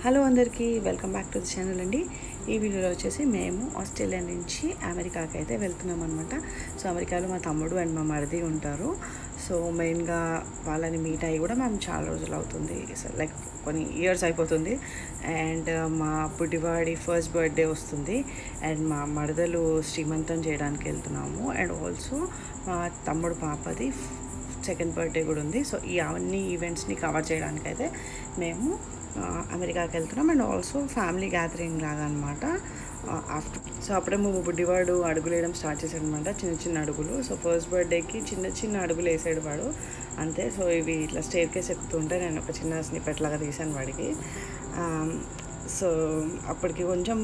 Hello అందరికీ welcome back to the channel అండి. ఈ వీడియోలో వచ్చేసి మేము ఆస్ట్రేలియా నుంచి అమెరికాకి అయితే వెళ్తున్నాం అనమాట. సో అమెరికాలో మా తమ్ముడు అండ్ మా మరిది ఉంటారు. సో మెయిన్గా వాళ్ళని మీట్ అయ్యి కూడా మేము చాలా రోజులు అవుతుంది, లైక్ కొన్ని ఇయర్స్ అయిపోతుంది. అండ్ మా బుడ్డివాడి ఫస్ట్ బర్త్డే వస్తుంది అండ్ మా మరదలు శ్రీమంతం చేయడానికి వెళ్తున్నాము. అండ్ ఆల్సో మా తమ్ముడు పాపది సెకండ్ బర్త్డే కూడా ఉంది. సో ఈ అన్ని ఈవెంట్స్ని కవర్ చేయడానికి అయితే మేము అమెరికాకి వెళ్తున్నాం. అండ్ ఆల్సో ఫ్యామిలీ గ్యాదరింగ్ లాగా అనమాట. ఆఫ్టర్ సో అప్పుడే మా బుడ్డివాడు అడుగులు వేయడం స్టార్ట్ చేశాడు అనమాట, చిన్న చిన్న అడుగులు. సో ఫస్ట్ బర్త్డేకి చిన్న చిన్న అడుగులు వేసాడు వాడు అంతే. సో ఇవి ఇట్లా స్టేర్ కేస్ ఎక్కుతుంటే నేను ఒక చిన్న స్నిపెట్ లాగా తీసాను వాడికి. సో అప్పటికి కొంచెం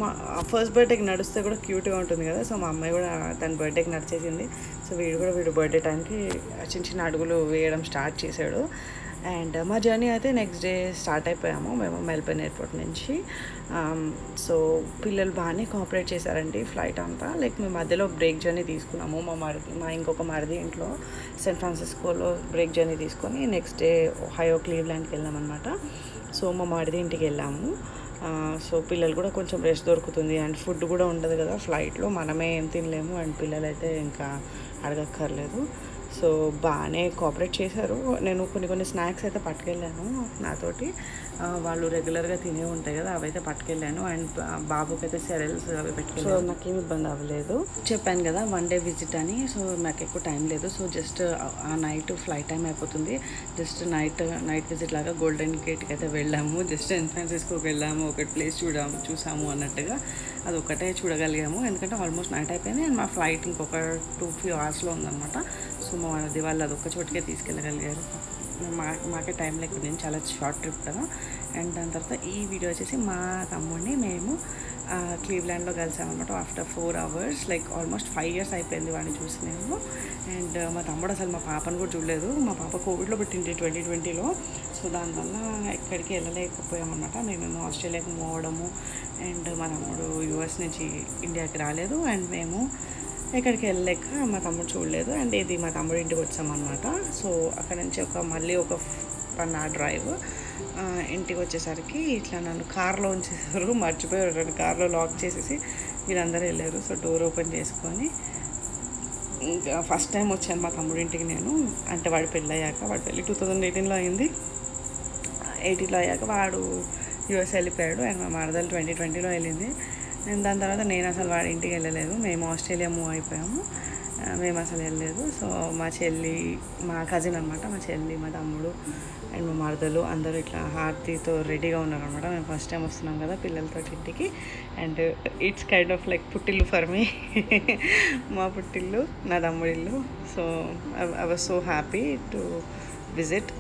ఫస్ట్ బర్త్డేకి నడిస్తే కూడా క్యూట్గా ఉంటుంది కదా. సో మా అమ్మాయి కూడా తన బర్త్డేకి నడిచేసింది. సో వీడు బర్త్డే టైంకి చిన్న చిన్న అడుగులు వేయడం స్టార్ట్ చేశాడు. అండ్ మా జర్నీ అయితే నెక్స్ట్ డే స్టార్ట్ అయిపోయాము మేము మెల్బర్న్ ఎయిర్పోర్ట్ నుంచి. సో పిల్లలు బాగానే కోఆపరేట్ చేశారండి ఫ్లైట్ అంతా. లైక్ మేము మధ్యలో బ్రేక్ జర్నీ తీసుకున్నాము. మా ఇంకొక మరిది ఇంట్లో శాన్ ఫ్రాన్సిస్కోలో బ్రేక్ జర్నీ తీసుకొని నెక్స్ట్ డే ఒహాయో క్లీవ్లాండ్కి వెళ్ళామన్నమాట. సో మా మరిది ఇంటికి వెళ్ళాము. సో పిల్లలు కూడా కొంచెం రెస్ట్ దొరుకుతుంది అండ్ ఫుడ్ కూడా ఉండదు కదా ఫ్లైట్లో, మనమే ఏం తినలేము. అండ్ పిల్లలు అయితే ఇంకా అడగక్కర్లేదు. సో బాగానే కోఆపరేట్ చేశారు. నేను కొన్ని స్నాక్స్ అయితే పట్టుకెళ్ళాను నాతోటి, వాళ్ళు రెగ్యులర్గా తినే ఉంటాయి కదా అవైతే పట్టుకెళ్ళాను. అండ్ బాబుకి అయితే సెరల్స్ అవి పెట్టుకెళ్ళాను. సో నాకేమి ఇబ్బంది అవ్వలేదు. చెప్పాను కదా 1 డే విజిట్ అని. సో నాకు ఎక్కువ టైం లేదు. సో జస్ట్ ఆ నైట్ ఫ్లైట్ టైం అయిపోతుంది. జస్ట్ నైట్ విజిట్ లాగా గోల్డెన్ గేట్కి అయితే వెళ్ళాము. జస్ట్ శాన్ ఫ్రాన్సిస్కోకి వెళ్ళాము, ఒకటి ప్లేస్ చూసాము అన్నట్టుగా. అది ఒకటే చూడగలిగాము ఎందుకంటే ఆల్మోస్ట్ నైట్ అయిపోయింది. అండ్ మా ఫ్లైట్ ఇంకొక 2-3 అవర్స్లో ఉందన్నమాట. సో మా అది వాళ్ళు అది ఒక్క చోటుకే తీసుకెళ్ళగలిగారు. మాకే టైం లేకుండా చాలా షార్ట్ ట్రిప్ కదా. అండ్ దాని తర్వాత ఈ వీడియో వచ్చేసి మా తమ్ముడిని మేము క్లీవ్లాండ్లో కలిసామన్నమాట after 4 hours. Like almost 5 years అయిపోయింది వాడిని చూసి నేను. అండ్ మా తమ్ముడు అసలు మా పాపను కూడా చూడలేదు. మా పాప కోవిడ్లో పుట్టింది 2020లో. సో దానివల్ల ఎక్కడికి వెళ్ళలేకపోయామన్నమాట. మేమేమో ఆస్ట్రేలియాకి మూవ్ అవ్వడము అండ్ మా తమ్ముడు యూఎస్ నుంచి ఇండియాకి రాలేదు. అండ్ మేము ఎక్కడికి వెళ్ళలేక మా తమ్ముడు చూడలేదు. అండ్ ఇది మా తమ్ముడు ఇంటికి వచ్చామన్నమాట. సో అక్కడ నుంచి మళ్ళీ ఒక 1 hour డ్రైవ్. ఇంటికి వచ్చేసరికి ఇట్లా నన్ను కార్లో ఉంచేసారు, మర్చిపోయారు. నన్ను కార్లో లాక్ చేసేసి వీళ్ళందరూ వెళ్ళారు. సో డోర్ ఓపెన్ చేసుకొని ఇంకా ఫస్ట్ టైం వచ్చాను మా తమ్ముడి ఇంటికి నేను. అంటే వాడు పెళ్ళయ్యాక, వాడు పెళ్ళి 2018లో అయింది. 18లో అయ్యాక వాడు యూఎస్ వెళ్ళిపోయాడు. అండ్ మా మరదలు 2020లో వెళ్ళింది. నేను దాని తర్వాత నేను అసలు వాడి ఇంటికి వెళ్ళలేదు. మేము ఆస్ట్రేలియా మూవ్ అయిపోయాము, మేము అసలు వెళ్ళలేదు. సో మా చెల్లి, మా కజిన్ అనమాట, మా చెల్లి, మా తమ్ముడు అండ్ మా మరదలు అందరూ ఇట్లా హారతితో రెడీగా ఉన్నారనమాట. మేము ఫస్ట్ టైం వస్తున్నాం కదా పిల్లలతో ఇంటికి. And it's kind of like పుట్టిల్లు ఫర్ మీ. మా పుట్టిల్లు, నా తమ్ముడిల్లు. So I was so happy to visit.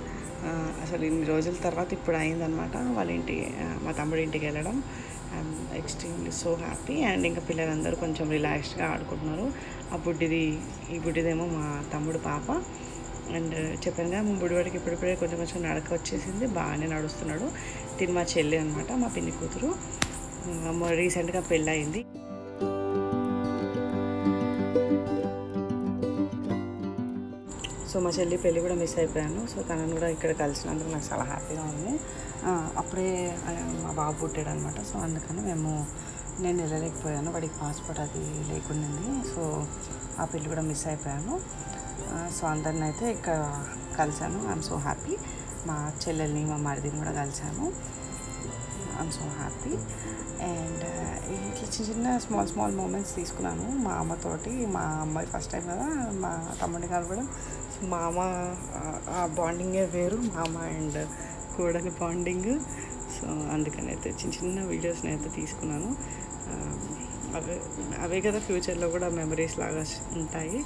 అసలు ఇన్ని రోజుల తర్వాత ఇప్పుడు అయిందనమాట వాళ్ళ ఇంటికి, మా తమ్ముడి ఇంటికి వెళ్ళడం. I'm extremely so happy. And ఇంకా పిల్లలందరూ కొంచెం రిలాక్స్డ్గా ఆడుకుంటున్నారు. ఈ బుడ్డిదేమో మా తమ్ముడు పాప. అండ్ చెప్పాను కదా మా బుడ్డివాడికి ఇప్పుడిప్పుడే కొంచెం నడక వచ్చేసింది, బాగానే నడుస్తున్నాడు. తిని మా చెల్లి అనమాట, మా పిన్ని కూతురు. రీసెంట్గా పెళ్ళయింది. సో మా చెల్లి పెళ్ళి కూడా మిస్ అయిపోయాను. సో తనను కూడా ఇక్కడ కలిసినందుకు నాకు చాలా హ్యాపీగా ఉంది. అప్పుడే మా బాబు పుట్టాడు అనమాట. సో అందుకని నేను వెళ్ళలేకపోయాను, వాడికి పాస్పోర్ట్ అది లేకుండింది. సో ఆ పెళ్ళి కూడా మిస్ అయిపోయాను. సో అందరిని అయితే ఇక్కడ కలిసాను. I'm so happy. మా చెల్లెల్ని, మా మరిదిని కూడా కలిసాను. I'm so happy. అండ్ ఇట్లా చిన్న స్మాల్ మూమెంట్స్ తీసుకున్నాను మా అమ్మతోటి. మా అమ్మాయి ఫస్ట్ టైం కదా మా తమ్ముడిని కలవడం. సో మా అమ్మ ఆ బాండింగే వేరు, మా అమ్మ అండ్ కోడలి బాండింగ్. సో అందుకని అయితే చిన్న వీడియోస్ని అయితే తీసుకున్నాను. అవే కదా ఫ్యూచర్లో కూడా మెమరీస్ లాగా ఉంటాయి.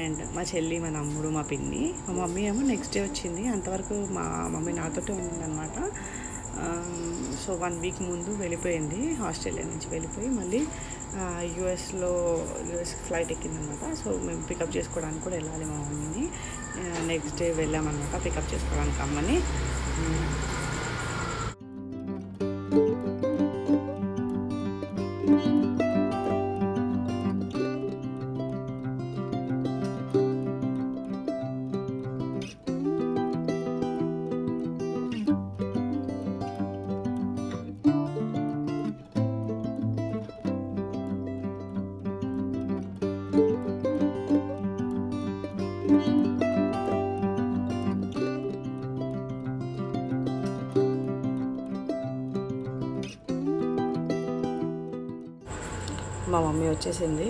అండ్ మా చెల్లి, మా తమ్ముడు, మా పిన్ని, మా మమ్మీ ఏమో నెక్స్ట్ డే వచ్చింది. అంతవరకు మా మమ్మీ నాతోటే ఉండిందనమాట. సో 1 week ముందు వెళ్ళిపోయింది, ఆస్ట్రేలియా నుంచి వెళ్ళిపోయి మళ్ళీ యూఎస్ ఫ్లైట్ ఎక్కిందనమాట. సో మేము పికప్ చేసుకోవడానికి కూడా వెళ్ళాలి మా మమ్మీని. నెక్స్ట్ డే వెళ్ళామన్నమాట పికప్ చేసుకోవడానికి అమ్మని. మా మమ్మీ వచ్చేసింది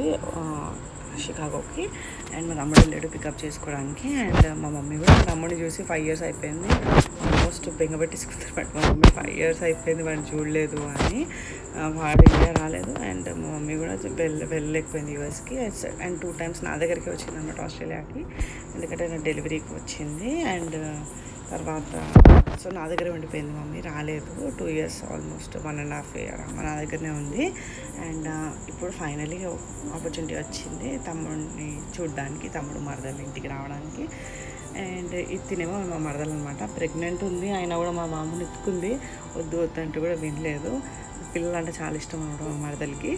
షికాగోకి, అండ్ మా తమ్ముడు వెళ్ళాడు పికప్ చేసుకోవడానికి. అండ్ మా మమ్మీ కూడా మా తమ్ముడిని చూసి 5 years అయిపోయింది, ఆల్మోస్ట్ బెంగపెట్టేసుకుంటారు బట్ మా మమ్మీ 5 years అయిపోయింది వాడిని చూడలేదు అని. వాడు ఇండియా రాలేదు, అండ్ మా మమ్మీ కూడా వెళ్ళలేకపోయింది యూఎస్కి. అండ్ 2 times నా దగ్గరికి వచ్చింది అన్నమాట ఆస్ట్రేలియాకి, ఎందుకంటే నా డెలివరీకి వచ్చింది. అండ్ తర్వాత సో నా దగ్గర ఉండిపోయింది, మమ్మీ రాలేదు. 2 years ఆల్మోస్ట్ 1.5 year నా దగ్గరనే ఉంది. అండ్ ఇప్పుడు ఫైనలీ ఆపర్చునిటీ వచ్చింది తమ్ముడిని చూడడానికి, తమ్ముడు మరదలు ఇంటికి రావడానికి. అండ్ ఇది తినేమో మా మరదలు అనమాట, ప్రెగ్నెంట్ ఉంది అయినా కూడా మా మామని ఎత్తుకుంది, వద్దు వద్దంటే కూడా వినలేదు. పిల్లలు అంటే చాలా ఇష్టం అనమాట మా మరదలకి,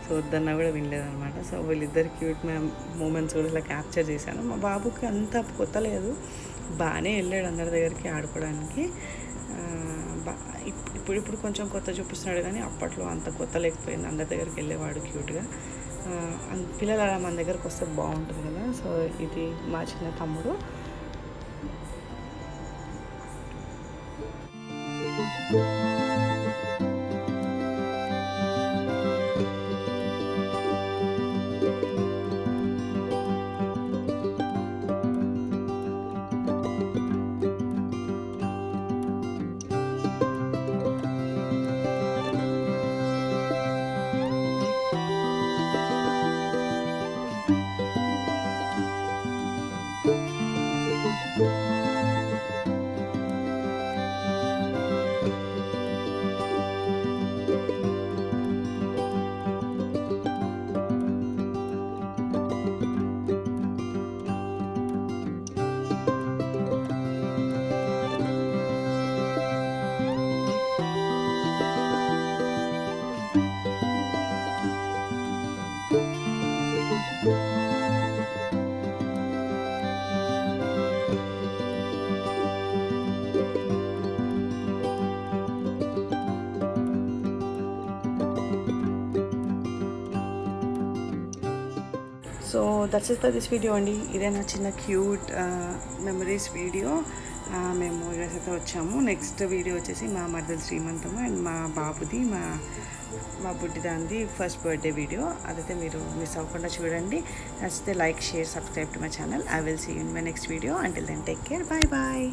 సో వద్దన్నా కూడా వినలేదనమాట. సో వీళ్ళిద్దరు క్యూట్ మూమెంట్స్ కూడా ఇలా క్యాప్చర్ చేశాను. మా బాబుకి అంత కొత్తలేదు, బాగానే వెళ్ళాడు అందరి దగ్గరికి ఆడుకోవడానికి. ఇప్పుడు కొంచెం కొత్త చూపిస్తున్నాడు, కానీ అప్పట్లో అంత కొత్త లేకపోయింది, అందరి దగ్గరికి వెళ్ళేవాడు క్యూట్గా. పిల్లలు అలా మన దగ్గరకు వస్తే బాగుంటుంది కదా. సో ఇది మా చిన్న తమ్ముడు. So that's it for this video అండి. ఇదే నా చిన్న క్యూట్ మెమరీస్ వీడియో. మేము యూఎస్ అయితే వచ్చాము. నెక్స్ట్ వీడియో వచ్చేసి మా మరదలు శ్రీమంతము అండ్ మా బాబుది మా బుడ్డిదాంది ఫస్ట్ బర్త్డే వీడియో. అదైతే మీరు మిస్ అవ్వకుండా చూడండి. నచ్చితే like, share, subscribe to my channel. I will see you in my next video. Until then take care, bye bye.